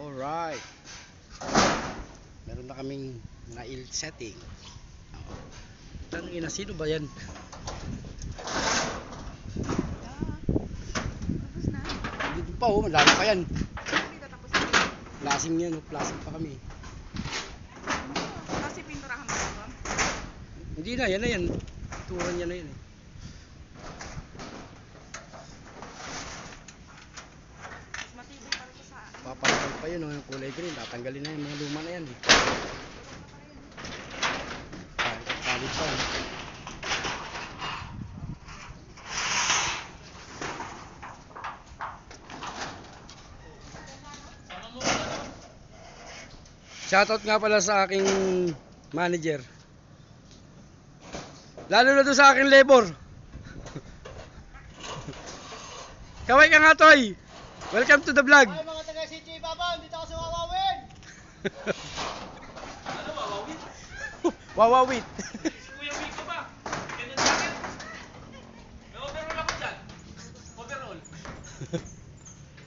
Alright. Meron na kaming nail setting. Tanungin na, sino ba yan? Tapos na? Hindi pa oh, malaki pa yan. Hindi ka tapos na. Plasing yan oh, plasing pa kami. Kasi pinturahan mo ba? Hindi na, yan na yan. Turan niya na yan eh. Mas matibay para sa saan. Papalitan pa yun oh, yung kulay green. Tatanggalin na yung mga luma na yan eh. Palit pa. Shoutout nga pala sa aking manager. Lalo na doon sa aking labor. Kaway ka nga, Toy. Welcome to the vlog. Ay mga taga CJ Babon, dito ako sa Wawawin! Ano ba, wawit? Wawawit. Si Kuya Wiko ba? Ganyan jacket? May overall ako dyan. Overall.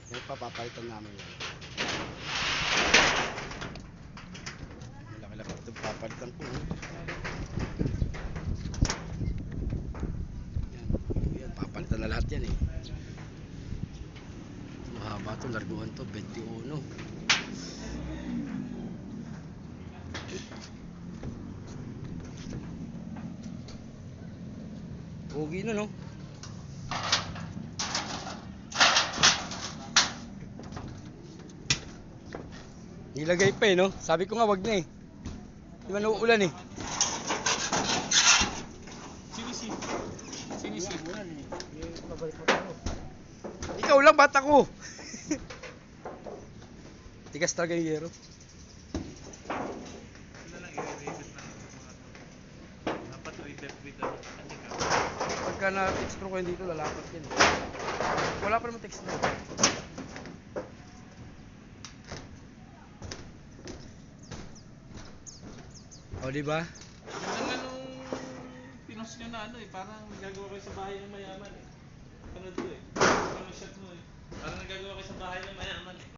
May papapalitan namin yan. Malaki-laki ito papalitan ko. Yan, papalitan na lahat yan eh. Mahaba ito, larguhan to, 21. Pogi na no? Nilagay pa eh no? Sabi ko nga wag na eh. Di ba nauulan eh? Sinisi. Sinisi. Ikaw lang, bata ko. Tigas talaga yung yero. Ano lang i-revisit na mga dapat with the Pagka na-text ko dito, lalapat yan. Wala pa naman text mo. O, diba? Ganda nga nung pinost nyo na ano eh, parang gagawa kayo sa bahay ng mayaman eh. Panood ko eh. Panood shot mo eh. Parang nagagawa kayo sa bahay ng mayaman eh.